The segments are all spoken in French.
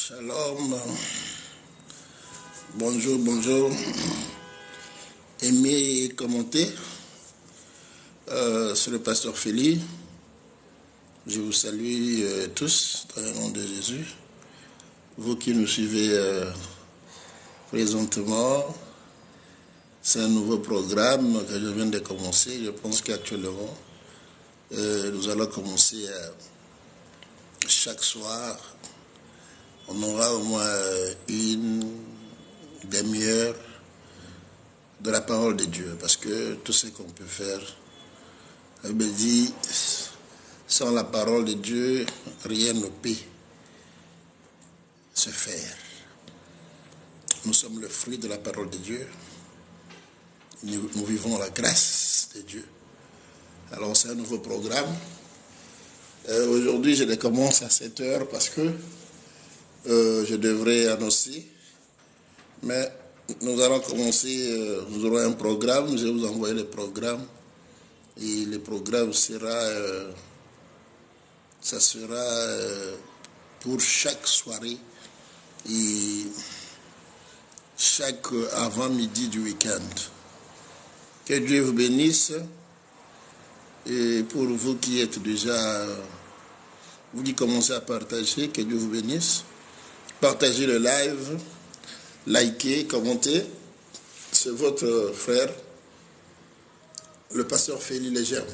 Shalom, bonjour, bonjour, aimez et commentez, c'est le pasteur Félix, je vous salue tous dans le nom de Jésus, vous qui nous suivez présentement, c'est un nouveau programme que je viens de commencer, je pense qu'actuellement, nous allons commencer chaque soir. On aura au moins une demi-heure de la parole de Dieu, parce que tout ce qu'on peut faire, la Bible dit, sans la parole de Dieu, rien ne peut se faire. Nous sommes le fruit de la parole de Dieu. Nous vivons la grâce de Dieu. Alors c'est un nouveau programme. Aujourd'hui, je le commence à 7 heures parce que je devrais annoncer, mais nous allons commencer, nous aurons un programme, je vais vous envoyer le programme, et le programme sera, ça sera pour chaque soirée, et chaque avant-midi du week-end. Que Dieu vous bénisse, et pour vous qui êtes déjà, vous qui commencez à partager, que Dieu vous bénisse. Partagez le live, likez, commentez. C'est votre frère, le pasteur Félix Légère.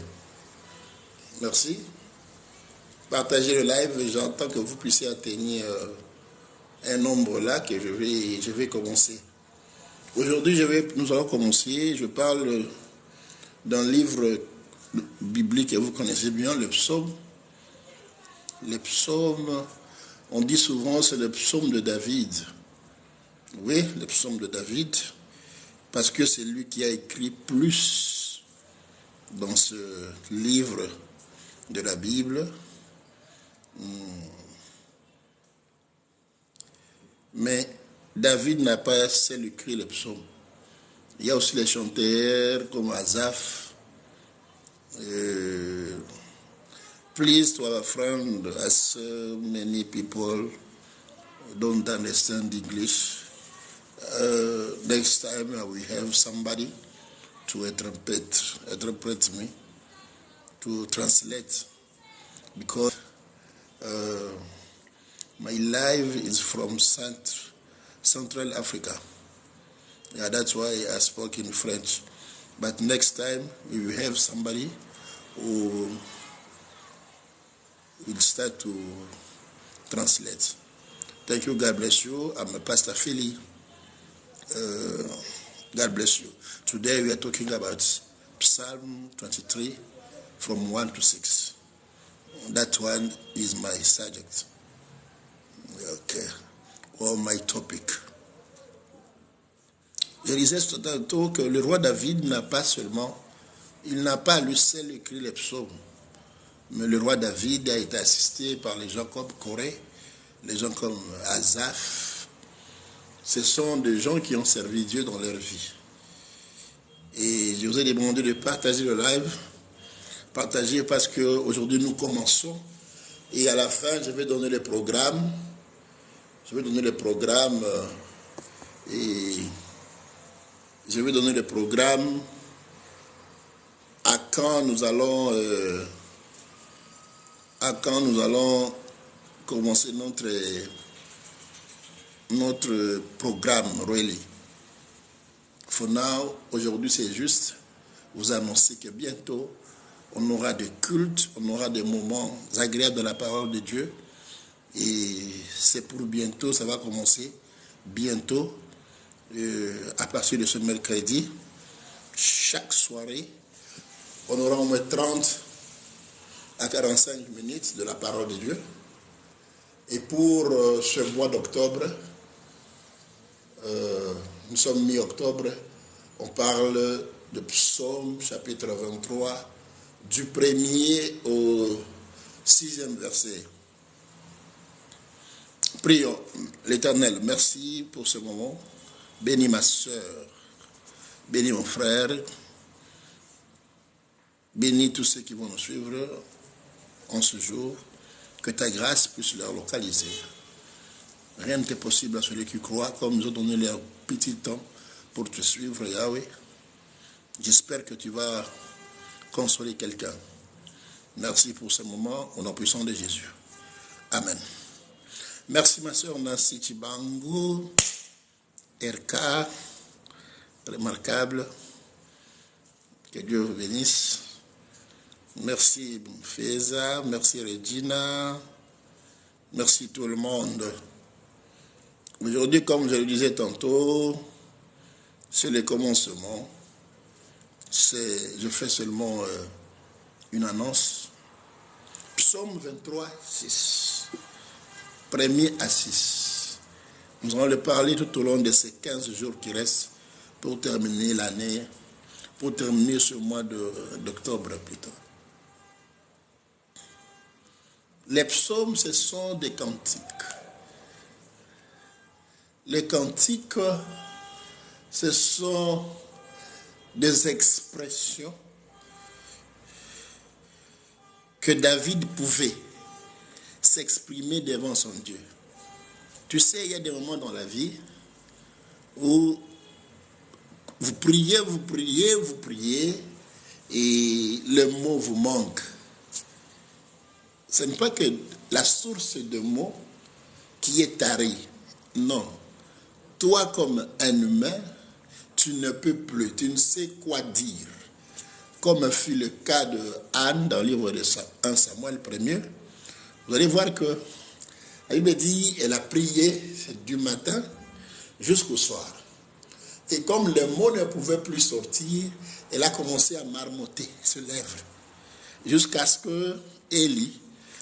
Merci. Partagez le live, j'entends que vous puissiez atteindre un nombre là que je vais commencer. Aujourd'hui, nous allons commencer. Je parle d'un livre biblique que vous connaissez bien, le psaume. Les psaumes, on dit souvent c'est le psaume de David. Oui, le psaume de David, parce que c'est lui qui a écrit plus dans ce livre de la Bible. Mais David n'a pas seul écrit le psaume. Il y a aussi les chanteurs comme Asaph. Please to our friend, as many people don't understand English. Next time I will have somebody to interpret me, to translate, because my life is from Central Africa. Yeah, that's why I spoke in French. But next time we will have somebody who will start to translate. Thank you. God bless you. I'm a Pastor Philly. God bless you. Today we are talking about Psalm 23 from 1 to 6. That one is my subject. Okay. Or my topic. Je disais tantôt que le roi David n'a pas lui seul écrit les psaumes. Mais le roi David a été assisté par les gens comme Corée, les gens comme Asaph. Ce sont des gens qui ont servi Dieu dans leur vie. Et je vous ai demandé de partager le live. Partager parce qu'aujourd'hui nous commençons. Et à la fin, je vais donner les programmes. Je vais donner les programmes. Et je vais donner les programmes à quand nous allons commencer notre programme really. For now, aujourd'hui c'est juste vous annoncer que bientôt on aura des cultes, on aura des moments agréables de la parole de Dieu. Et c'est pour bientôt, ça va commencer bientôt, à partir de ce mercredi. Chaque soirée, on aura au moins 30 à 45 minutes de la parole de Dieu. Et pour ce mois d'octobre, nous sommes mi-octobre, on parle de Psaume chapitre 23, du 1er au 6e verset. Prions. L'Éternel, merci pour ce moment. Bénis ma soeur, bénis mon frère, bénis tous ceux qui vont nous suivre en ce jour. Que ta grâce puisse leur localiser. Rien n'est possible à celui qui croit, comme nous avons donné leur petit temps pour te suivre, Yahweh. J'espère que tu vas consoler quelqu'un. Merci pour ce moment, au nom puissant de Jésus. Amen. Merci ma soeur Nancy Chibangu, RK, remarquable. Que Dieu vous bénisse. Merci Feza, merci Regina, merci tout le monde. Aujourd'hui, comme je le disais tantôt, c'est le commencement. Je fais seulement une annonce. Psaume 23, 6. 1er à 6. Nous allons le parler tout au long de ces 15 jours qui restent pour terminer l'année, pour terminer ce mois d'octobre plutôt. Les psaumes, ce sont des cantiques. Les cantiques, ce sont des expressions que David pouvait s'exprimer devant son Dieu. Tu sais, il y a des moments dans la vie où vous priez, et le mot vous manque. Ce n'est pas que la source de mots qui est tarie. Non. Toi, comme un humain, tu ne peux plus, tu ne sais quoi dire. Comme fut le cas de Anne dans le livre de 1 Samuel 1er. Vous allez voir que la Bible dit elle a prié du matin jusqu'au soir. Et comme le mot ne pouvait plus sortir, elle a commencé à marmotter ses lèvres. Jusqu'à ce que Élie,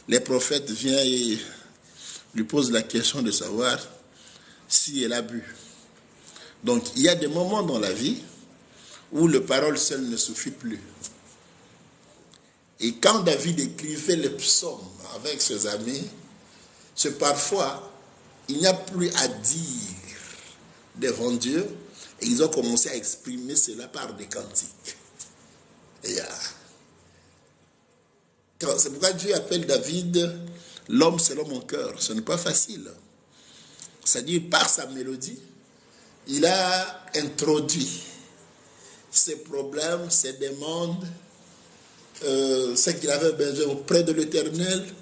les prophètes, viennent et lui posent la question de savoir si elle a bu. Donc, il y a des moments dans la vie où le parole seule ne suffit plus. Et quand David écrivait les psaumes avec ses amis, c'est parfois, il n'y a plus à dire devant Dieu, et ils ont commencé à exprimer cela par des cantiques. Et c'est pourquoi Dieu appelle David l'homme selon mon cœur. Ce n'est pas facile. C'est-à-dire, par sa mélodie, il a introduit ses problèmes, ses demandes, ce qu'il avait besoin auprès de l'Éternel.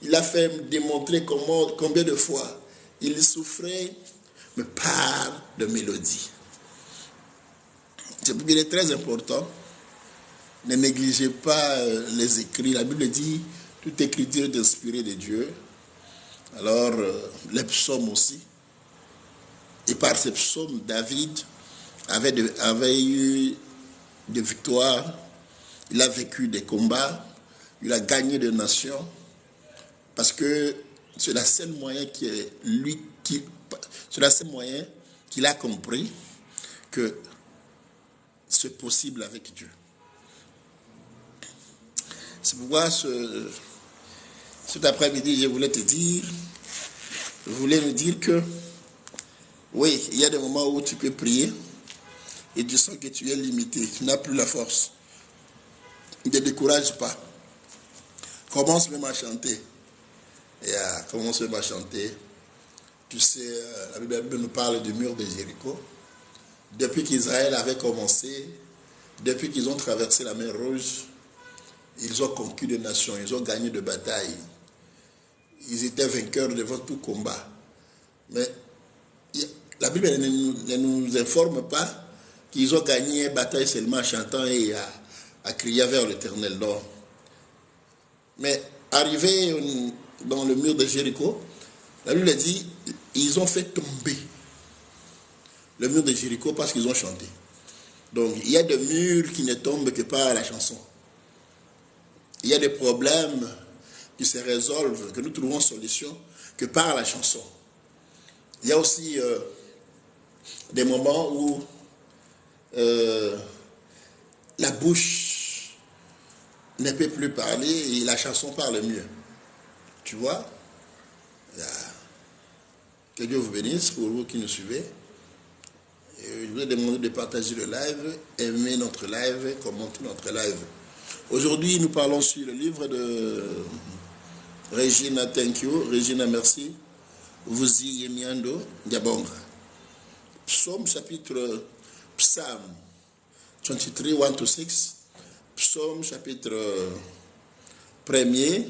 Il a fait démontrer combien de fois il souffrait, mais par de mélodie. C'est pourquoi il est très important. Ne négligez pas les écrits. La Bible dit toute écriture est inspirée de Dieu. Alors, les psaumes aussi. Et par ces psaumes, David avait eu des victoires. Il a vécu des combats. Il a gagné des nations. Parce que c'est le seul moyen qu'il a compris que c'est possible avec Dieu. C'est pourquoi cet après-midi, je voulais nous dire que oui, il y a des moments où tu peux prier, et tu sens que tu es limité, tu n'as plus la force, ne te décourage pas. Commence même à chanter. Commence même à chanter. Tu sais, la Bible nous parle du mur de Jéricho. Depuis qu'Israël avait commencé, depuis qu'ils ont traversé la mer Rouge, ils ont conquis des nations, ils ont gagné des batailles. Ils étaient vainqueurs devant tout combat. Mais la Bible ne nous informe pas qu'ils ont gagné une bataille seulement en chantant et à crier vers l'Éternel. Non. Mais arrivés dans le mur de Jéricho, la Bible dit, ils ont fait tomber le mur de Jéricho parce qu'ils ont chanté. Donc, il y a des murs qui ne tombent que par la chanson. Il y a des problèmes qui se résolvent, que nous trouvons solution que par la chanson. Il y a aussi des moments où la bouche ne peut plus parler et la chanson parle mieux. Tu vois? Que Dieu vous bénisse pour vous qui nous suivez. Et je vous ai demandé de partager le live, aimer notre live, commenter notre live. Aujourd'hui, nous parlons sur le livre de Regina, thank you. Regina, merci. Vous y Yemiando, Diabonga. Psalm 23, 1-6. Psaume chapitre 1er.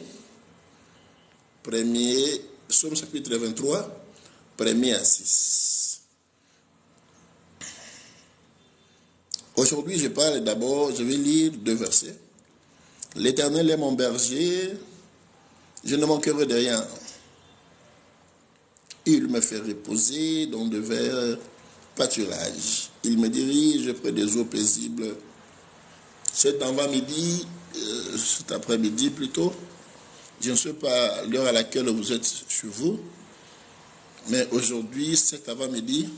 Psaume chapitre 23, 1-6. Aujourd'hui, je vais lire 2 versets. L'Éternel est mon berger, je ne manquerai de rien. Il me fait reposer dans de verts pâturages. Il me dirige près des eaux paisibles. Cet avant-midi, cet après-midi plutôt, je ne sais pas l'heure à laquelle vous êtes chez vous, mais aujourd'hui, cet avant-midi,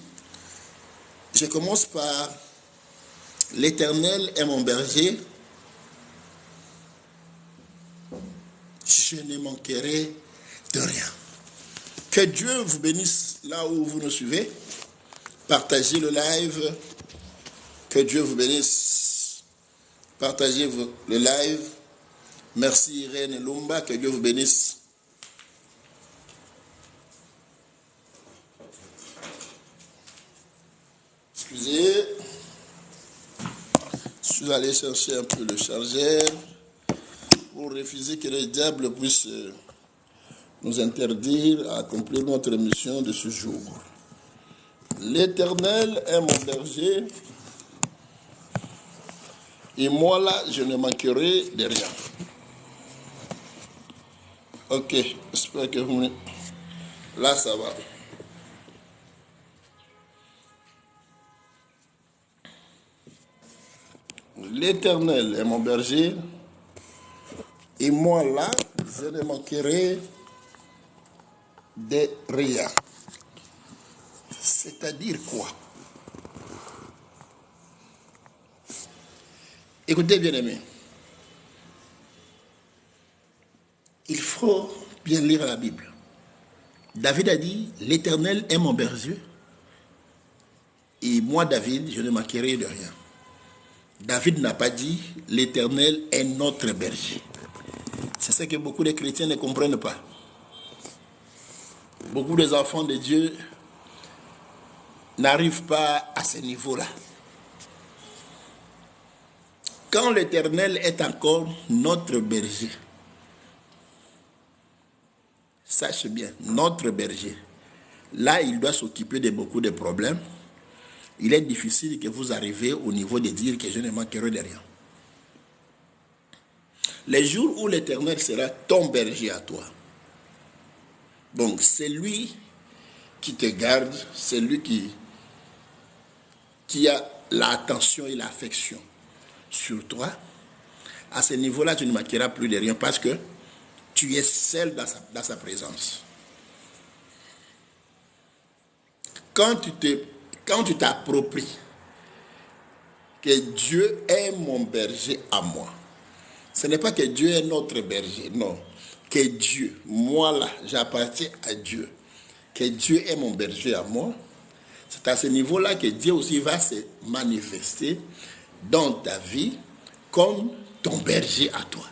je commence par l'Éternel est mon berger, je ne manquerai de rien. Que Dieu vous bénisse là où vous nous suivez. Partagez le live. Que Dieu vous bénisse. Partagez le live. Merci Irène Lumba. Que Dieu vous bénisse. Excusez. Je suis allé chercher un peu le chargeur pour refuser que le diable puisse nous interdire à accomplir notre mission de ce jour. L'Éternel est mon berger, et moi là, je ne manquerai de rien. Ok, j'espère que vous... Là, ça va. L'Éternel est mon berger, et moi là, je ne manquerai de rien. C'est-à-dire quoi? Écoutez, bien-aimés, il faut bien lire la Bible. David a dit, l'Éternel est mon berger, et moi, David, je ne manquerai de rien. David n'a pas dit, l'Éternel est notre berger. C'est ce que beaucoup de chrétiens ne comprennent pas. Beaucoup des enfants de Dieu n'arrivent pas à ce niveau-là. Quand l'Éternel est encore notre berger, sache bien, notre berger, là, il doit s'occuper de beaucoup de problèmes. Il est difficile que vous arriviez au niveau de dire que je ne manquerai de rien. Les jours où l'Éternel sera ton berger à toi, donc c'est lui qui te garde, c'est lui qui a l'attention et l'affection sur toi. À ce niveau-là, tu ne manqueras plus de rien parce que tu es seul dans sa présence. Quand tu t'appropries que Dieu est mon berger à moi, ce n'est pas que Dieu est notre berger, non. Que Dieu, moi là, j'appartiens à Dieu. Que Dieu est mon berger à moi. C'est à ce niveau-là que Dieu aussi va se manifester dans ta vie comme ton berger à toi.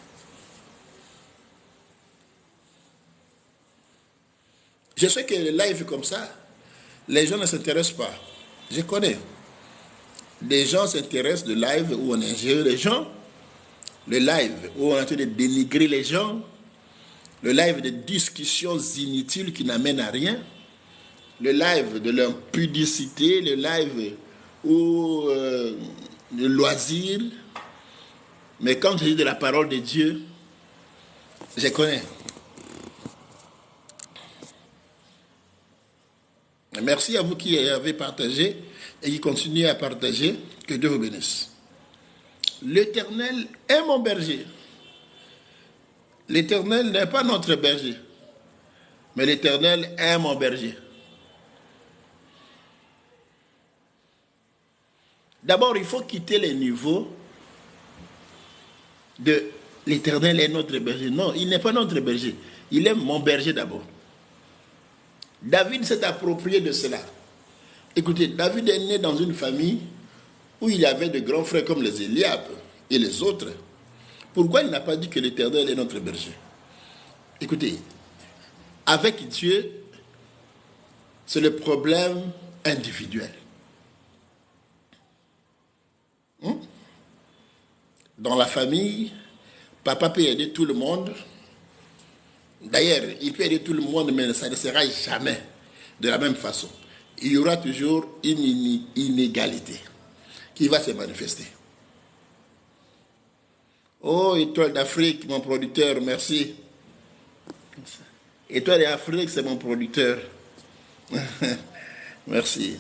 Je sais que les lives comme ça, les gens ne s'intéressent pas. Je connais. Les gens s'intéressent de live où on ingère les gens, le live où on est en train de dénigrer les gens, le live de discussions inutiles qui n'amènent à rien, le live de l'impudicité, le live où le loisir. Mais quand je dis de la parole de Dieu, je connais. Merci à vous qui avez partagé et qui continuez à partager. Que Dieu vous bénisse. L'Éternel est mon berger. L'Éternel n'est pas notre berger, mais l'Éternel est mon berger. D'abord, il faut quitter les niveaux de l'Éternel est notre berger. Non, il n'est pas notre berger. Il est mon berger d'abord. David s'est approprié de cela. Écoutez, David est né dans une famille où il y avait de grands frères comme les Eliab et les autres. Pourquoi il n'a pas dit que l'Éternel est notre berger? Écoutez, avec Dieu, c'est le problème individuel. Dans la famille, papa peut aider tout le monde. D'ailleurs, il peut aider tout le monde, mais ça ne sera jamais de la même façon. Il y aura toujours une inégalité qui va se manifester. Oh, Étoile d'Afrique, mon producteur, merci. Étoile d'Afrique, c'est mon producteur. Merci.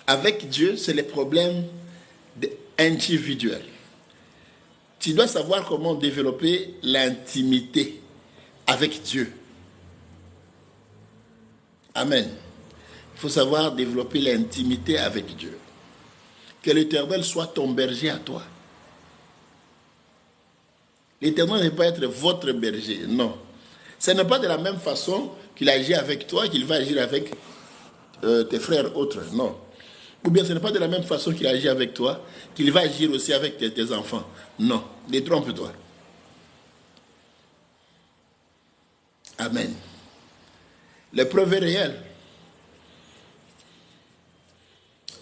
Avec Dieu, c'est les problèmes individuels. Tu dois savoir comment développer l'intimité avec Dieu. Amen. Il faut savoir développer l'intimité avec Dieu. Que l'Éternel soit ton berger à toi. L'Éternel ne peut pas être votre berger, non. Ce n'est pas de la même façon qu'il agit avec toi qu'il va agir avec tes frères autres, non. Ou bien ce n'est pas de la même façon qu'il agit avec toi qu'il va agir aussi avec tes enfants. Non, détrompe-toi. Amen. L'épreuve est réelle.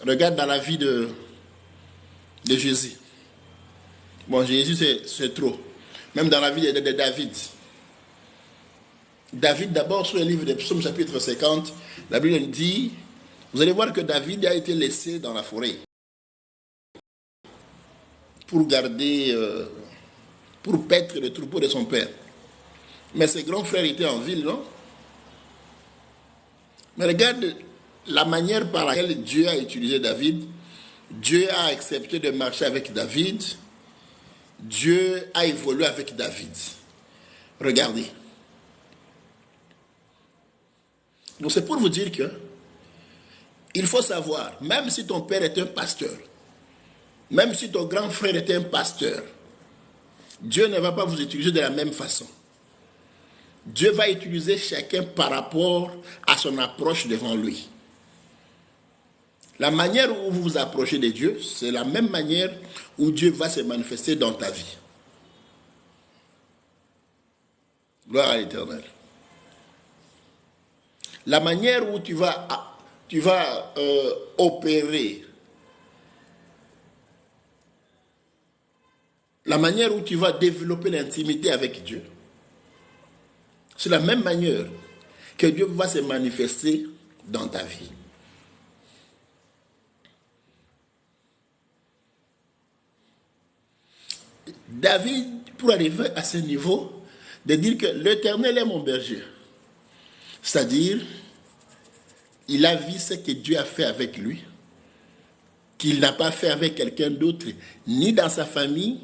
Regarde dans la vie de Jésus. Bon, Jésus, c'est trop. Même dans la vie de David. David, d'abord, sur le livre des Psaumes, chapitre 50, la Bible dit, vous allez voir que David a été laissé dans la forêt pour garder, pour paître le troupeau de son père. Mais ses grands frères étaient en ville, non? Mais regarde la manière par laquelle Dieu a utilisé David. Dieu a accepté de marcher avec David. Dieu a évolué avec David. Regardez. Donc c'est pour vous dire que il faut savoir, même si ton père est un pasteur, même si ton grand frère est un pasteur, Dieu ne va pas vous utiliser de la même façon. Dieu va utiliser chacun par rapport à son approche devant lui. La manière où vous vous approchez de Dieu, c'est la même manière où Dieu va se manifester dans ta vie. Gloire à l'Éternel. La manière où tu vas opérer, la manière où tu vas développer l'intimité avec Dieu, c'est la même manière que Dieu va se manifester dans ta vie. David, pour arriver à ce niveau, de dire que l'Éternel est mon berger, c'est-à-dire, il a vu ce que Dieu a fait avec lui, qu'il n'a pas fait avec quelqu'un d'autre, ni dans sa famille,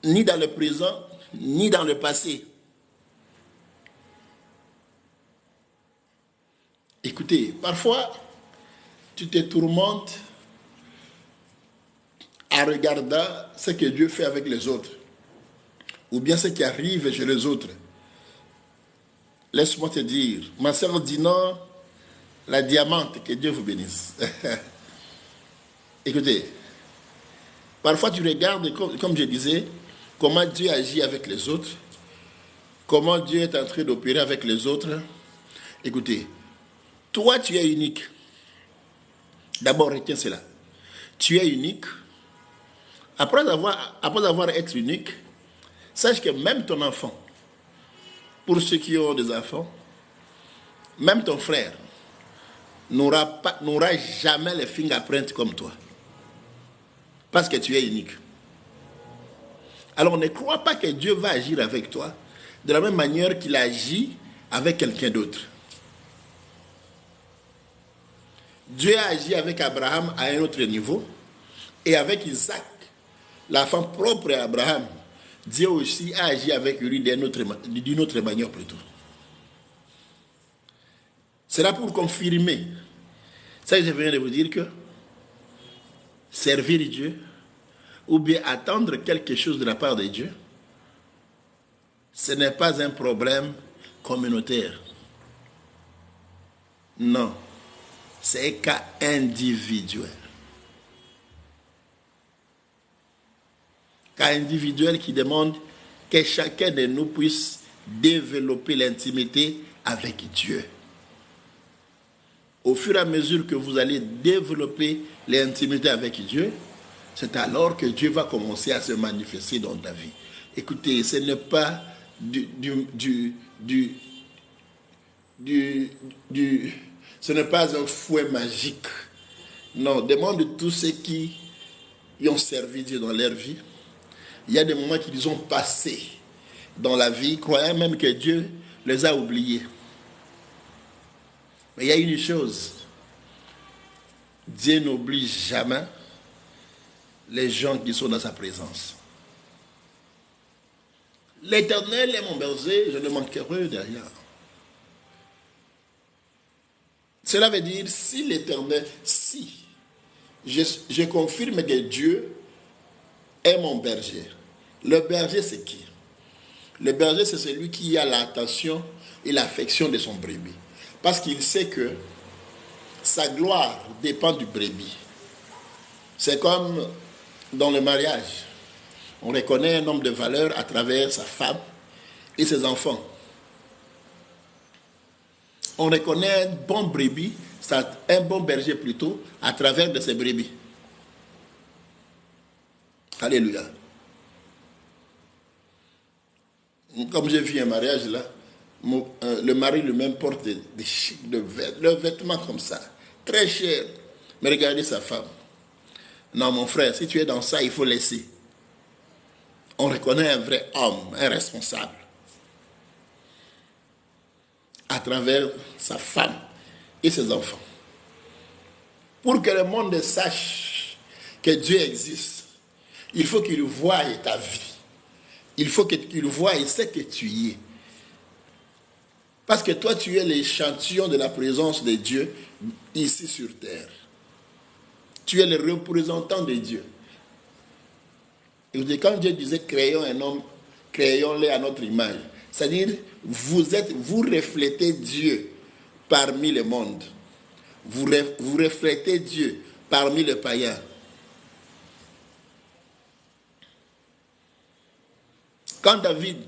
ni dans le présent, ni dans le passé. Écoutez, parfois, tu te tourmentes en regardant ce que Dieu fait avec les autres, ou bien ce qui arrive chez les autres. laisse-moi te dire, ma sœur Dina, la diamante, que Dieu vous bénisse. Écoutez, parfois tu regardes, comme je disais, comment Dieu agit avec les autres, comment Dieu est en train d'opérer avec les autres. Écoutez, toi tu es unique. D'abord, retiens cela. Tu es unique. Après avoir été unique, sache que même ton enfant, pour ceux qui ont des enfants, même ton frère n'aura jamais les fingerprints comme toi. Parce que tu es unique. Alors ne crois pas que Dieu va agir avec toi de la même manière qu'il agit avec quelqu'un d'autre. Dieu a agi avec Abraham à un autre niveau et avec Isaac, l'enfant propre à Abraham, Dieu aussi a agi avec lui d'une autre manière plutôt. C'est là pour confirmer. Ça, je viens de vous dire que servir Dieu ou bien attendre quelque chose de la part de Dieu, ce n'est pas un problème communautaire. Non, c'est un cas individuel. Cas individuel qui demande que chacun de nous puisse développer l'intimité avec Dieu. Au fur et à mesure que vous allez développer l'intimité avec Dieu, c'est alors que Dieu va commencer à se manifester dans ta vie. Écoutez, ce n'est pas ce n'est pas un fouet magique. Non, demande tous ceux qui ont servi Dieu dans leur vie. Il y a des moments qu'ils ont passés dans la vie, croyant même que Dieu les a oubliés. Mais il y a une chose, Dieu n'oublie jamais les gens qui sont dans sa présence. L'Éternel est mon berger, je ne manquerai de rien. Cela veut dire, si l'Éternel, si je confirme que Dieu est mon berger. Le berger, c'est qui? Le berger, c'est celui qui a l'attention et l'affection de son brebis. Parce qu'il sait que sa gloire dépend du brebis. C'est comme dans le mariage. On reconnaît un homme de valeur à travers sa femme et ses enfants. On reconnaît un bon brebis, un bon berger plutôt, à travers de ses brebis. Alléluia. Comme j'ai vu un mariage là, le mari lui-même porte le vêtement comme ça, très cher. Mais regardez sa femme. Non, mon frère, si tu es dans ça, il faut laisser. On reconnaît un vrai homme, un responsable, à travers sa femme et ses enfants. Pour que le monde sache que Dieu existe, il faut qu'il voie ta vie. Il faut qu'il voie ce que tu y es. Parce que toi, tu es l'échantillon de la présence de Dieu ici sur terre. Tu es le représentant de Dieu. Et quand Dieu disait créons un homme, créons-le à notre image. C'est-à-dire, vous reflétez Dieu parmi le monde. Vous reflétez Dieu parmi les païens. Quand David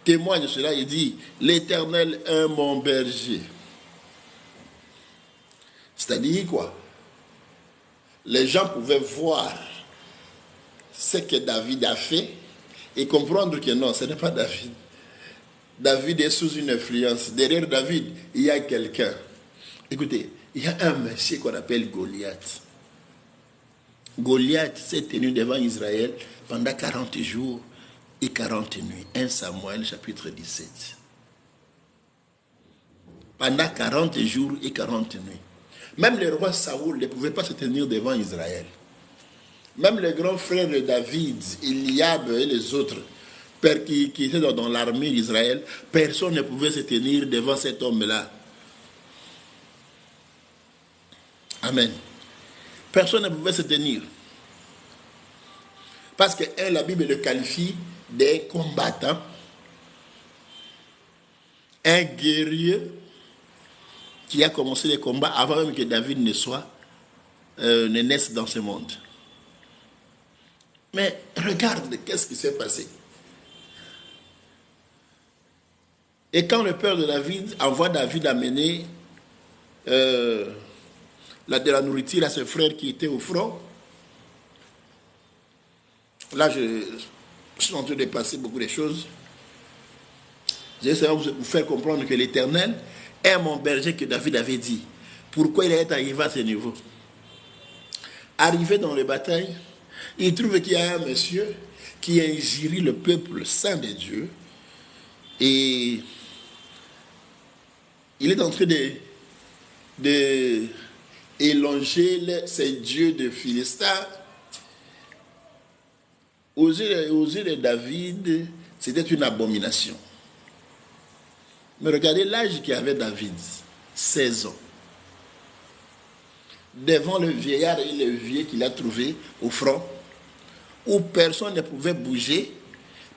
témoigne cela, il dit, l'Éternel est mon berger. C'est-à-dire quoi? Les gens pouvaient voir ce que David a fait et comprendre que non, ce n'est pas David. David est sous une influence. Derrière David, il y a quelqu'un. Écoutez, il y a un monsieur qu'on appelle Goliath. Goliath s'est tenu devant Israël pendant 40 jours et 40 nuits. 1 Samuel chapitre 17. Pendant 40 jours et 40 nuits. Même le roi Saoul ne pouvait pas se tenir devant Israël. Même les grands frères de David, Eliab et les autres, qui étaient dans l'armée d'Israël, personne ne pouvait se tenir devant cet homme-là. Amen. Personne ne pouvait se tenir. Parce que, la Bible le qualifie d'un combattant un guerrier qui a commencé les combats avant même que David ne naisse dans ce monde. Mais regarde, qu'est-ce qui s'est passé. Et quand le père de David envoie David amener de la nourriture à ses frères qui étaient au front, là je suis en train de passer beaucoup de choses. Je vais vous faire comprendre que l'Éternel est mon berger, que David avait dit. Pourquoi il est arrivé à ce niveau? Arrivé dans la bataille, il trouve qu'il y a un monsieur qui injurie le peuple saint de Dieu. Et il est en train de élonger ces dieux de Philistin. Aux yeux de David, c'était une abomination. Mais regardez l'âge qu'avait David, 16 ans. Devant le vieillard et le vieux qu'il a trouvé au front, où personne ne pouvait bouger,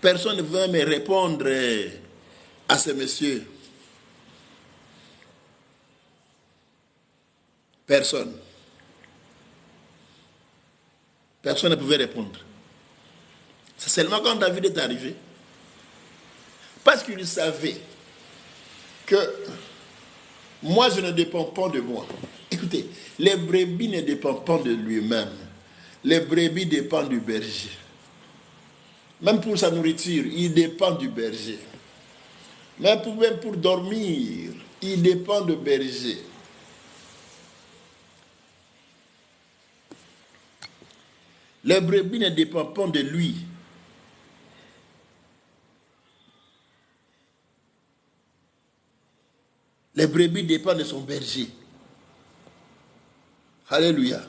personne ne pouvait me répondre à ce monsieur. Personne. Personne ne pouvait répondre. C'est seulement quand David est arrivé, parce qu'il savait que moi, je ne dépends pas de moi. Écoutez, les brebis ne dépendent pas de lui-même. Les brebis dépendent du berger. Même pour sa nourriture, il dépend du berger. Même pour dormir, il dépend du berger. Les brebis ne dépendent pas de lui. Les brebis dépendent de son berger. Alléluia.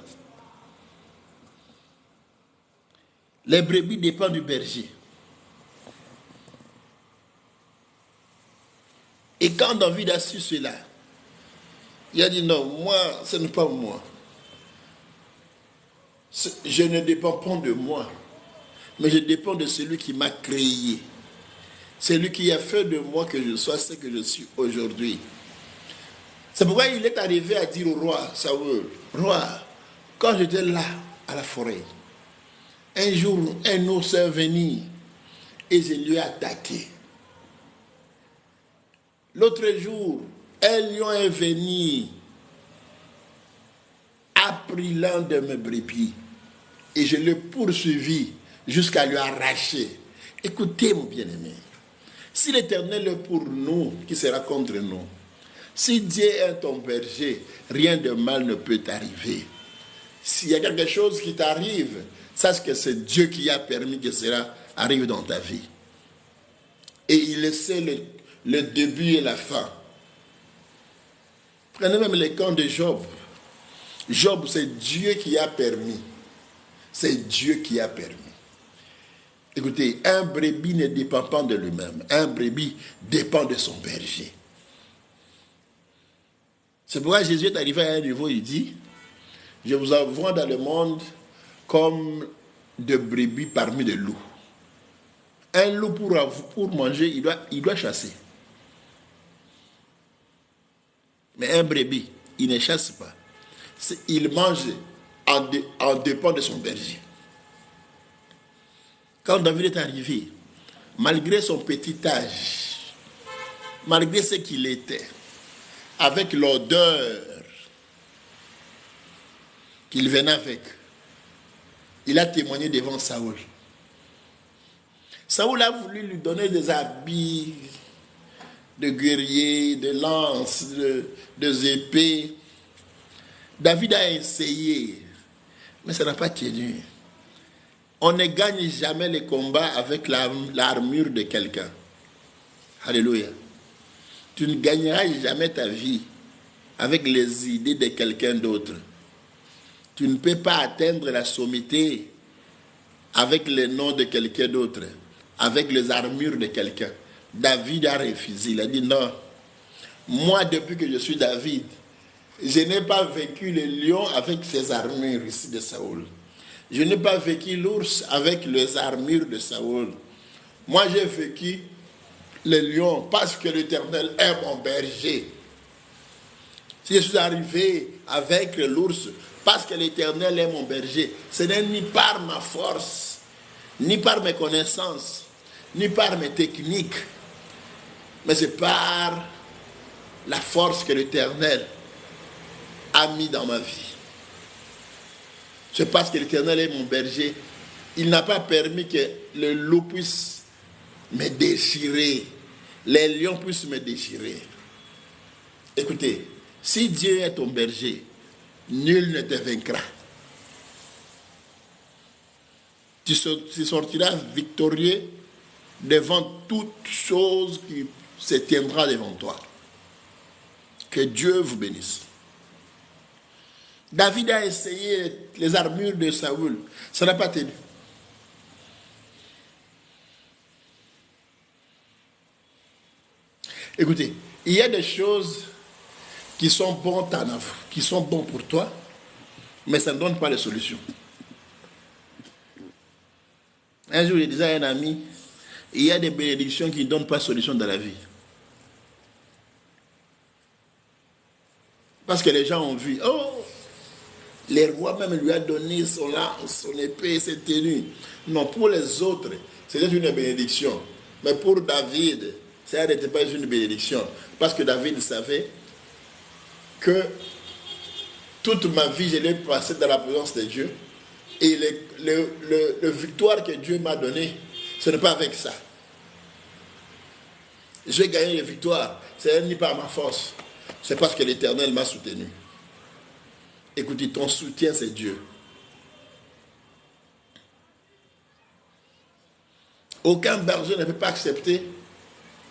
Les brebis dépendent du berger. Et quand David a su cela, il a dit non, moi, ce n'est pas moi. Je ne dépends pas de moi, mais je dépends de celui qui m'a créé. Celui qui a fait de moi que je sois ce que je suis aujourd'hui. C'est pourquoi il est arrivé à dire au roi Saül, roi, quand j'étais là à la forêt, un jour un ours est venu et je lui ai attaqué. L'autre jour, un lion est venu, a pris l'un de mes brebis et je l'ai poursuivi jusqu'à lui arracher. Écoutez mon bien-aimé, si l'Éternel est pour nous, qui sera contre nous? Si Dieu est ton berger, rien de mal ne peut t'arriver. S'il y a quelque chose qui t'arrive, sache que c'est Dieu qui a permis que cela arrive dans ta vie. Et il sait le début et la fin. Prenez même les camps de Job. Job, c'est Dieu qui a permis. C'est Dieu qui a permis. Écoutez, un brebis ne dépend pas de lui-même. Un brebis dépend de son berger. C'est pourquoi Jésus est arrivé à un niveau, il dit, je vous envoie dans le monde comme de brebis parmi des loups. Un loup pour manger, il doit chasser. Mais un brebis, il ne chasse pas. Il mange en dépend de son berger. Quand David est arrivé, malgré son petit âge, malgré ce qu'il était, avec l'odeur qu'il venait avec, il a témoigné devant Saül. Saül a voulu lui donner des habits de guerrier, de lances, de épées. David a essayé, mais ça n'a pas tenu. On ne gagne jamais les combats avec l'armure de quelqu'un. Alléluia. Tu ne gagneras jamais ta vie avec les idées de quelqu'un d'autre. Tu ne peux pas atteindre la sommité avec le nom de quelqu'un d'autre, avec les armures de quelqu'un. David a refusé. Il a dit non. Moi, depuis que je suis David, je n'ai pas vaincu le lion avec ses armures ici de Saül. Je n'ai pas vaincu l'ours avec les armures de Saül. Moi, j'ai vaincu les lions, parce que l'Éternel est mon berger. Si je suis arrivé avec l'ours, parce que l'Éternel est mon berger, ce n'est ni par ma force, ni par mes connaissances, ni par mes techniques, mais c'est par la force que l'Éternel a mis dans ma vie. C'est parce que l'Éternel est mon berger. Il n'a pas permis que le loup puisse me déchirer, les lions puissent me déchirer. Écoutez, si Dieu est ton berger, nul ne te vaincra. Tu sortiras victorieux devant toute chose qui se tiendra devant toi. Que Dieu vous bénisse. David a essayé les armures de Saül. Ça n'a pas tenu. Écoutez, il y a des choses qui sont bonnes qui sont bonnes pour toi, mais ça ne donne pas de solution. Un jour, je disais à un ami, il y a des bénédictions qui ne donnent pas de solution dans la vie. Parce que les gens ont vu, oh, les rois même lui a donné son lance, son épée, ses tenues. Non, pour les autres, c'était une bénédiction. Mais pour David, ça n'était pas une bénédiction. Parce que David savait que toute ma vie, je l'ai passée dans la présence de Dieu. Et le victoire que Dieu m'a donné, ce n'est pas avec ça. Je vais gagner les victoires. Ce n'est ni par ma force. C'est parce que l'Éternel m'a soutenu. Écoutez, ton soutien, c'est Dieu. Aucun berger ne peut pas accepter,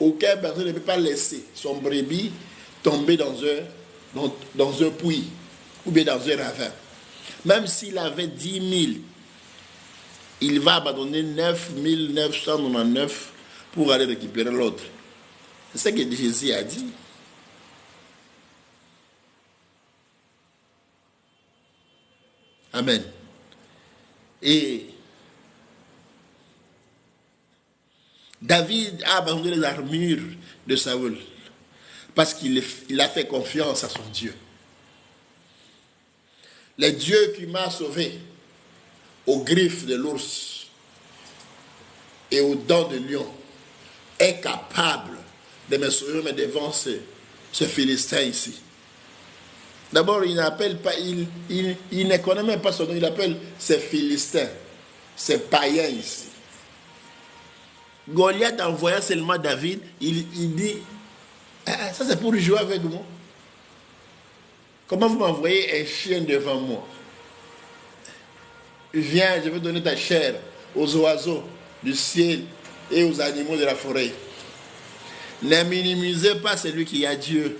aucun berger ne peut pas laisser son brebis tomber dans un puits ou bien dans un ravin. Même s'il avait 10 000, il va abandonner 9 999 pour aller récupérer l'autre. C'est ce que Jésus a dit. Amen. Et David a abandonné les armures de Saül parce qu'il a fait confiance à son Dieu. Le Dieu qui m'a sauvé aux griffes de l'ours et aux dents de lion est capable de me sauver mais devant ce Philistin ici. D'abord, il n'appelle pas, il ne connaît même pas son nom, il appelle ces Philistins, ces païens ici. Goliath, en voyant seulement David, il dit, ah, ça c'est pour jouer avec moi. Comment vous m'envoyez un chien devant moi? Viens, je vais donner ta chair aux oiseaux du ciel et aux animaux de la forêt. Ne minimisez pas celui qui a Dieu.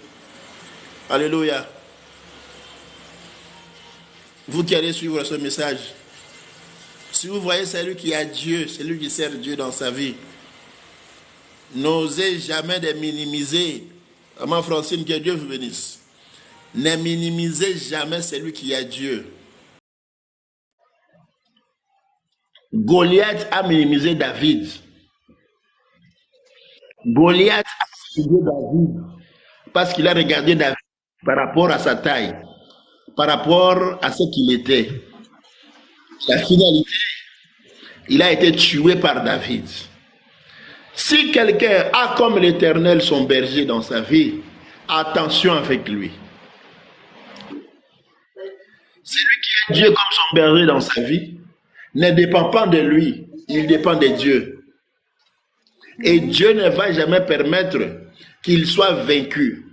Alléluia. Vous qui allez suivre ce message, si vous voyez celui qui a Dieu, celui qui sert Dieu dans sa vie, n'osez jamais de minimiser. Maman Francine, que Dieu vous bénisse. Ne minimisez jamais celui qui a Dieu. Goliath a minimisé David. Goliath a minimisé David parce qu'il a regardé David par rapport à sa taille, par rapport à ce qu'il était. La finalité, il a été tué par David. Si quelqu'un a comme l'Éternel son berger dans sa vie, attention avec lui. Celui qui a Dieu comme son berger dans sa vie ne dépend pas de lui, il dépend de Dieu. Et Dieu ne va jamais permettre qu'il soit vaincu.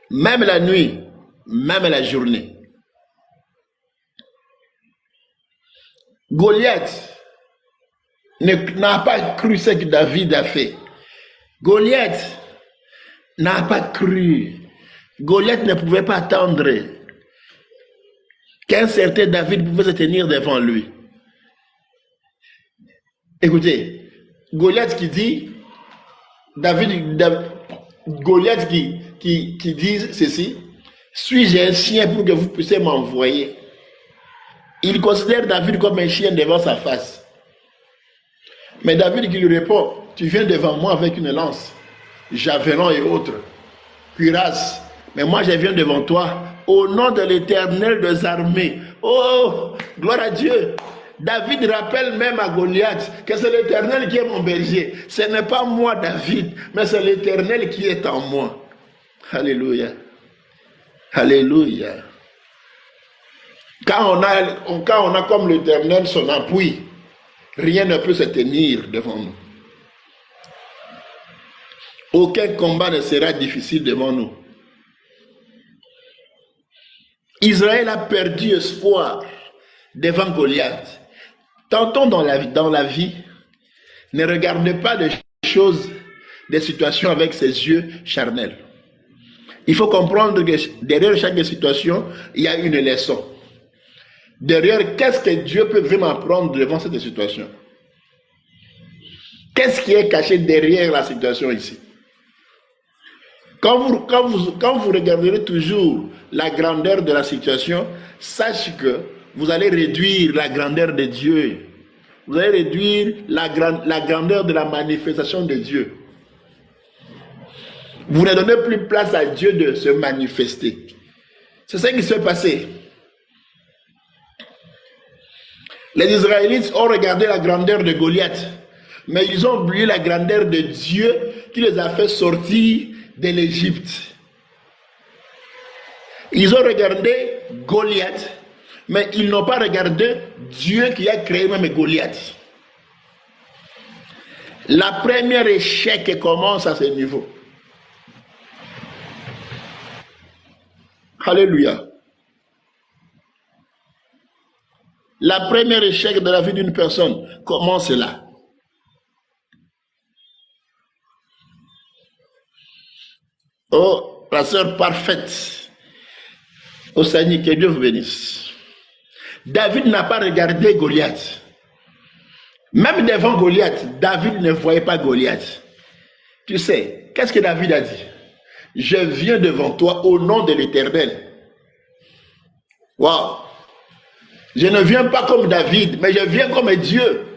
Même la nuit, même la journée. Goliath n'a pas cru ce que David a fait. Goliath n'a pas cru. Goliath ne pouvait pas attendre qu'un certain David pouvait se tenir devant lui. Écoutez, Goliath qui dit, Goliath qui dit ceci, suis-je un chien pour que vous puissiez m'envoyer? Il considère David comme un chien devant sa face. Mais David qui lui répond, tu viens devant moi avec une lance, javelot et autres, cuirasse. Mais moi, je viens devant toi au nom de l'Éternel des armées. Oh, gloire à Dieu. David rappelle même à Goliath que c'est l'Éternel qui est mon berger. Ce n'est pas moi, David, mais c'est l'Éternel qui est en moi. Alléluia. Alléluia. Quand on a comme l'Éternel son appui, rien ne peut se tenir devant nous. Aucun combat ne sera difficile devant nous. Israël a perdu espoir devant Goliath. Tantôt dans la vie, ne regardez pas des choses, des situations avec ses yeux charnels. Il faut comprendre que derrière chaque situation, il y a une leçon. Derrière, qu'est-ce que Dieu peut vraiment apprendre devant cette situation? Qu'est-ce qui est caché derrière la situation ici? Quand vous regarderez toujours la grandeur de la situation, sachez que vous allez réduire la grandeur de Dieu. Vous allez réduire la grandeur de la manifestation de Dieu. Vous ne donnez plus place à Dieu de se manifester. C'est ça qui s'est passé. Les Israélites ont regardé la grandeur de Goliath, mais ils ont oublié la grandeur de Dieu qui les a fait sortir de l'Égypte. Ils ont regardé Goliath, mais ils n'ont pas regardé Dieu qui a créé même Goliath. La première échec commence à ce niveau. Alléluia. La première échec de la vie d'une personne commence là. Oh, la sœur parfaite. Au Seigneur, que Dieu vous bénisse. David n'a pas regardé Goliath. Même devant Goliath, David ne voyait pas Goliath. Tu sais, qu'est-ce que David a dit? Je viens devant toi au nom de l'Éternel. Waouh! Je ne viens pas comme David, mais je viens comme Dieu.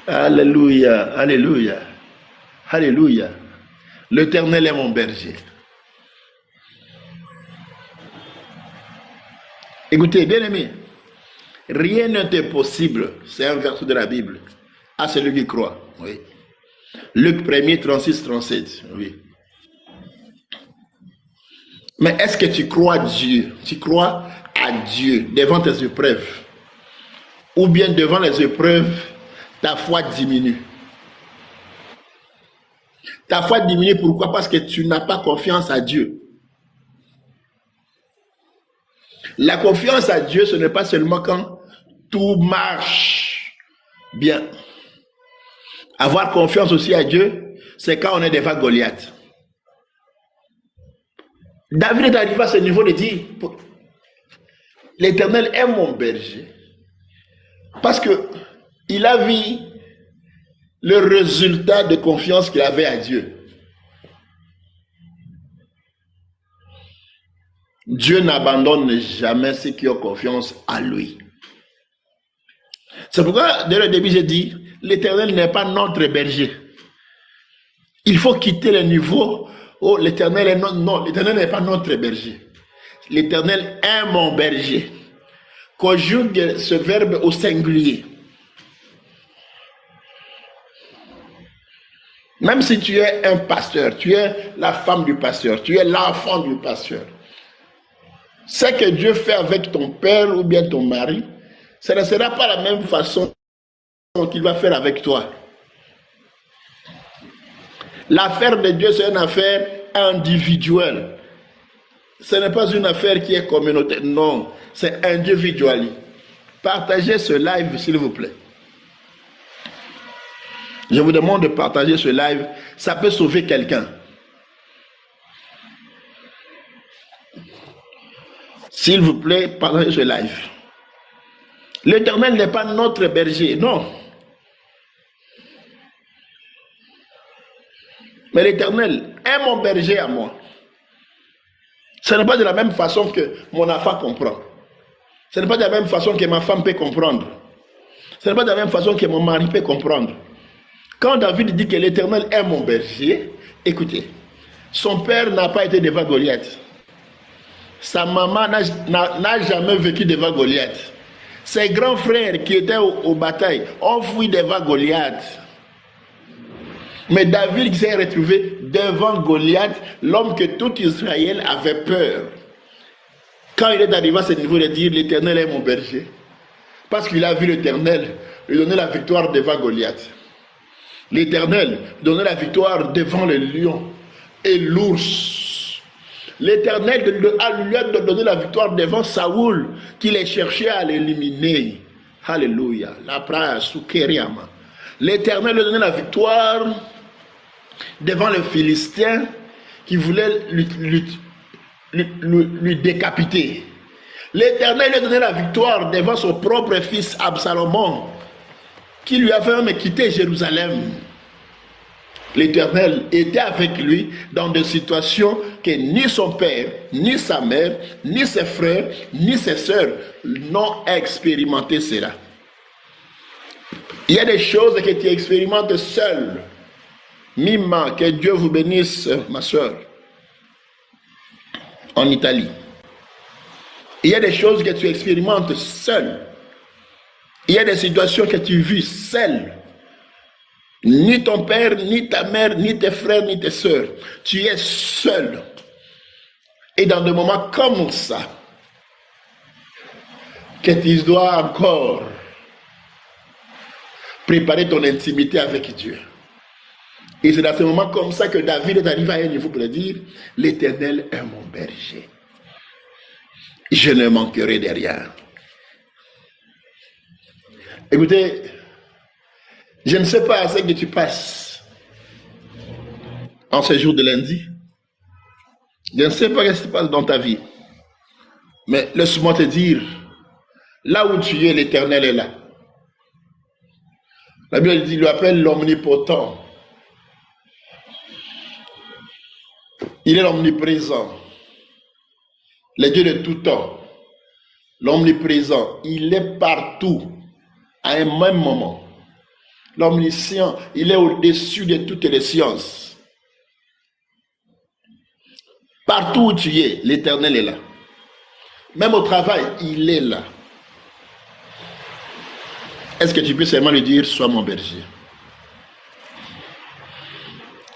Alléluia, alléluia, alléluia. L'Éternel est mon berger. Écoutez, bien aimé, rien n'est impossible, c'est un verset de la Bible, à celui qui croit. Oui. Luc 1er, 36, 37. Oui. Mais est-ce que tu crois à Dieu? Tu crois à Dieu devant tes épreuves? Ou bien devant les épreuves, ta foi diminue? Ta foi diminue pourquoi? Parce que tu n'as pas confiance à Dieu. La confiance à Dieu, ce n'est pas seulement quand tout marche bien. Avoir confiance aussi à Dieu, c'est quand on est devant Goliath. David est arrivé à ce niveau de dire, l'Éternel est mon berger. Parce que il a vu le résultat de confiance qu'il avait à Dieu. Dieu n'abandonne jamais ceux qui ont confiance à lui. C'est pourquoi, dès le début, j'ai dit, l'Éternel n'est pas notre berger. Il faut quitter le niveau. Oh, l'Éternel est non, non, l'Éternel n'est pas notre berger. L'Éternel est mon berger. Conjugue ce verbe au singulier. Même si tu es un pasteur, tu es la femme du pasteur, tu es l'enfant du pasteur. Ce que Dieu fait avec ton père ou bien ton mari, ce ne sera pas la même façon qu'il va faire avec toi. L'affaire de Dieu, c'est une affaire individuelle. Ce n'est pas une affaire qui est communautaire. Non, c'est individuel. Partagez ce live, s'il vous plaît. Je vous demande de partager ce live. Ça peut sauver quelqu'un. S'il vous plaît, partagez ce live. L'Éternel n'est pas notre berger, non. Mais l'Éternel est mon berger à moi. Ce n'est pas de la même façon que mon enfant comprend. Ce n'est pas de la même façon que ma femme peut comprendre. Ce n'est pas de la même façon que mon mari peut comprendre. Quand David dit que l'Éternel est mon berger, écoutez, son père n'a pas été devant Goliath. Sa maman n'a jamais vécu devant Goliath. Ses grands frères qui étaient aux batailles ont fui devant Goliath. Mais David s'est retrouvé devant Goliath, l'homme que tout Israël avait peur. Quand il est arrivé à ce niveau de dire l'Éternel est mon berger, parce qu'il a vu l'Éternel lui donner la victoire devant Goliath. L'Éternel donnait la victoire devant le lion et l'ours. L'Éternel lui a donné la victoire devant Saoul, qui les cherchait à l'éliminer. Alléluia. L'Éternel lui a donné la victoire devant le Philistin qui voulait lui décapiter. L'Éternel lui a donné la victoire devant son propre fils Absalom, qui lui avait même quitté Jérusalem. L'Éternel était avec lui dans des situations que ni son père, ni sa mère, ni ses frères, ni ses sœurs n'ont expérimenté cela. Il y a des choses que tu expérimentes seul. Mima, que Dieu vous bénisse, ma soeur, en Italie. Il y a des choses que tu expérimentes seul. Il y a des situations que tu vis seul. Ni ton père, ni ta mère, ni tes frères, ni tes sœurs. Tu es seul. Et dans des moments comme ça, que tu dois encore préparer ton intimité avec Dieu. Et c'est dans ce moment comme ça que David est arrivé à un niveau pour dire, l'Éternel est mon berger. Je ne manquerai de rien. Écoutez, je ne sais pas ce que tu passes en ce jour de lundi. Je ne sais pas ce qui se passe dans ta vie. Mais laisse-moi te dire, là où tu es, l'Éternel est là. La Bible dit, il l'appelle l'omnipotent. Il est l'omniprésent. Le Dieu de tout temps. L'omniprésent, il est partout, à un même moment. L'omniscient, il est au-dessus de toutes les sciences. Partout où tu es, l'Éternel est là. Même au travail, il est là. Est-ce que tu peux seulement lui dire, sois mon berger?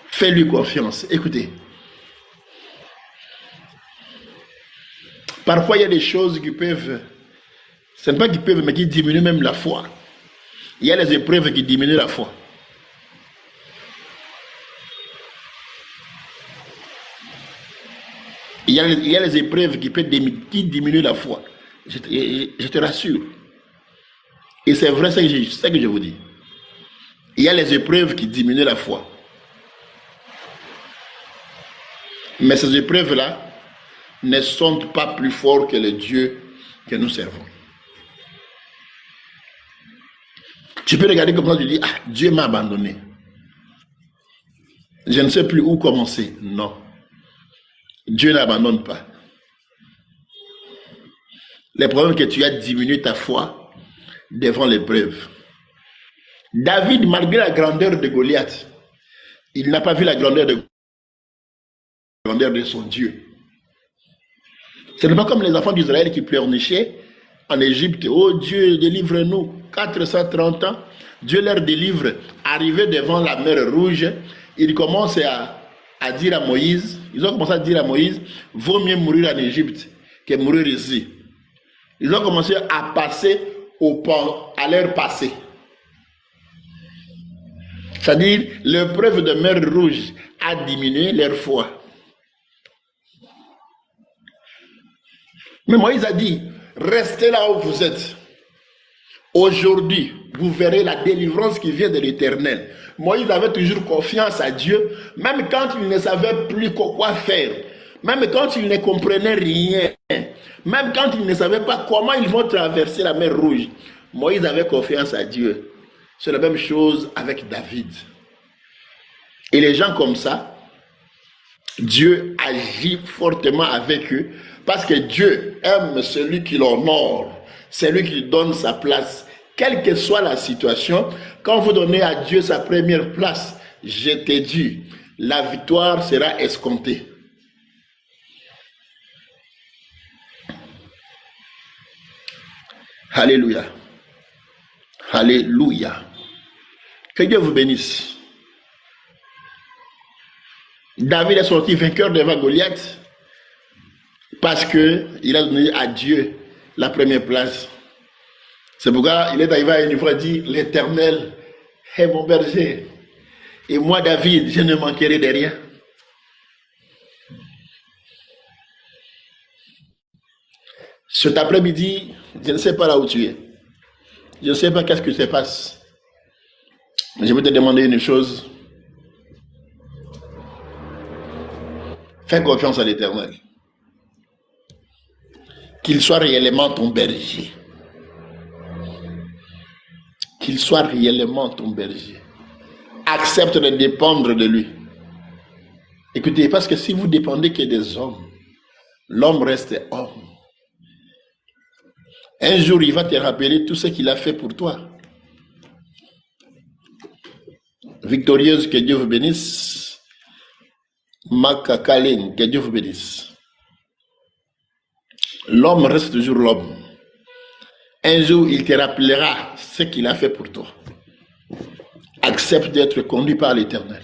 Fais-lui confiance. Écoutez. Parfois, il y a des choses qui peuvent, ce n'est pas qui peuvent, mais qui diminuent même la foi. Il y a les épreuves qui diminuent la foi. Il y a les épreuves qui diminuent la foi. Je te rassure. Et c'est vrai ce que je vous dis. Il y a les épreuves qui diminuent la foi. Mais ces épreuves-là ne sont pas plus forts que le Dieu que nous servons. Tu peux regarder comme ça, tu dis, ah, Dieu m'a abandonné. Je ne sais plus où commencer. Non. Dieu n'abandonne pas. Le problème est que tu as diminué ta foi devant l'épreuve. David, malgré la grandeur de Goliath, il n'a pas vu la grandeur de son Dieu. Ce n'est pas comme les enfants d'Israël qui pleurnichaient en Égypte. Oh Dieu, délivre-nous. 430 ans, Dieu leur délivre. Arrivé devant la mer Rouge, ils commencent à dire à Moïse, ils ont commencé à dire à Moïse, vaut mieux mourir en Égypte que mourir ici. Ils ont commencé à passer à leur passé. C'est-à-dire, l'épreuve de mer Rouge a diminué leur foi. Mais Moïse a dit, restez là où vous êtes. Aujourd'hui, vous verrez la délivrance qui vient de l'Éternel. Moïse avait toujours confiance à Dieu, même quand il ne savait plus quoi faire, même quand il ne comprenait rien, même quand il ne savait pas comment ils vont traverser la mer Rouge. Moïse avait confiance à Dieu. C'est la même chose avec David. Et les gens comme ça, Dieu agit fortement avec eux, parce que Dieu aime celui qui l'honore, celui qui donne sa place Quelle que soit la situation, quand vous donnez à Dieu sa première place, je t'ai dit, la victoire sera escomptée. Alléluia. Alléluia. Que Dieu vous bénisse. David est sorti vainqueur devant Goliath parce qu'il a donné à Dieu la première place. C'est pourquoi il est arrivé à une fois et dit, l'Éternel est mon berger. Et moi, David, je ne manquerai de rien. Cet après-midi, je ne sais pas là où tu es. Je ne sais pas qu'est-ce qui se passe. Mais je vais te demander une chose. Fais confiance à l'Éternel. Qu'il soit réellement ton berger. Qu'il soit réellement ton berger. Accepte de dépendre de lui. Écoutez, parce que si vous dépendez que des hommes, l'homme reste homme. Un jour, il va te rappeler tout ce qu'il a fait pour toi. Victorieuse, que Dieu vous bénisse. Makakaline, que Dieu vous bénisse. L'homme reste toujours l'homme. Un jour, il te rappellera ce qu'il a fait pour toi. Accepte d'être conduit par l'Éternel.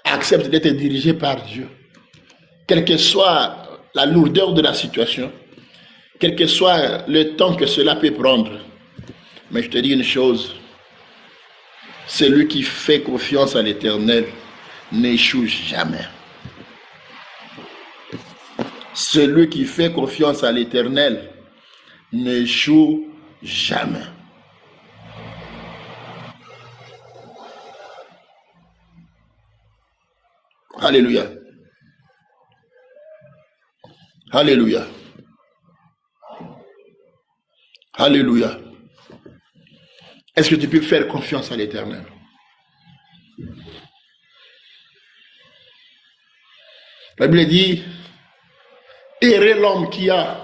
Accepte d'être dirigé par Dieu. Quelle que soit la lourdeur de la situation, quel que soit le temps que cela peut prendre. Mais je te dis une chose, celui qui fait confiance à l'Éternel n'échoue jamais. Celui qui fait confiance à l'Éternel n'échoue jamais. Alléluia. Alléluia. Alléluia. Est-ce que tu peux faire confiance à l'Éternel? La Bible dit, errez l'homme qui a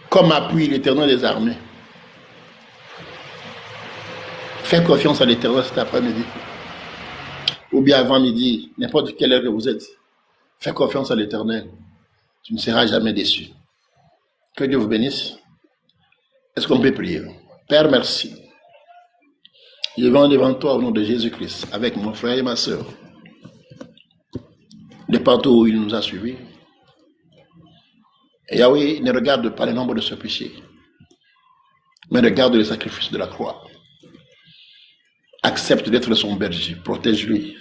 comme appui l'Éternel des armées. Fais confiance à l'Éternel cet après-midi. Ou bien avant midi, n'importe quelle heure que vous êtes. Fais confiance à l'Éternel. Tu ne seras jamais déçu. Que Dieu vous bénisse. Est-ce qu'on peut prier? Père, merci. Je viens devant toi au nom de Jésus-Christ, avec mon frère et ma soeur. De partout où il nous a suivis. Et Yahweh ne regarde pas le nombre de ce péché, mais regarde le sacrifice de la croix. Accepte d'être son berger, protège-lui.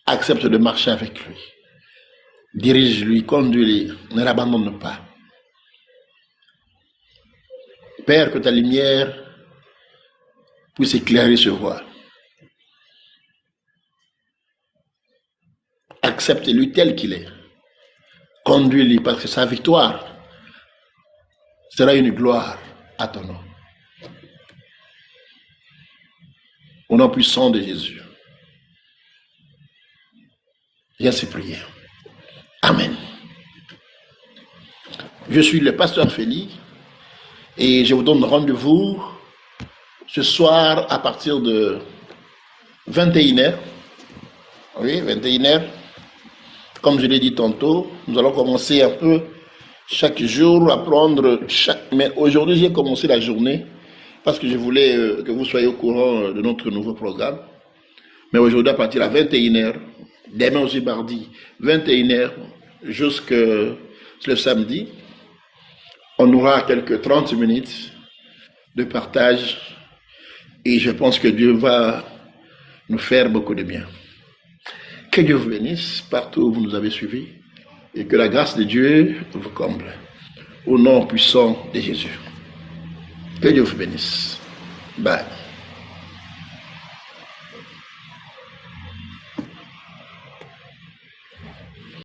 Accepte de marcher avec lui. Dirige-lui, conduis-lui, ne l'abandonne pas. Père, que ta lumière puisse éclairer ce voie. Accepte-lui tel qu'il est. Conduis-lui parce que sa victoire sera une gloire à ton nom. Au nom puissant de Jésus. J'ai ainsi prié. Amen. Je suis le pasteur Félix et je vous donne rendez-vous ce soir à partir de 21h. Oui, 21h. Comme je l'ai dit tantôt, nous allons commencer un peu chaque jour à prendre mais aujourd'hui, j'ai commencé la journée parce que je voulais que vous soyez au courant de notre nouveau programme. Mais aujourd'hui, à partir de 21h, demain aussi mardi, 21h, jusque le samedi, on aura quelques 30 minutes de partage et je pense que Dieu va nous faire beaucoup de bien. Que Dieu vous bénisse partout où vous nous avez suivis et que la grâce de Dieu vous comble. Au nom puissant de Jésus. Que Dieu vous bénisse. Bye.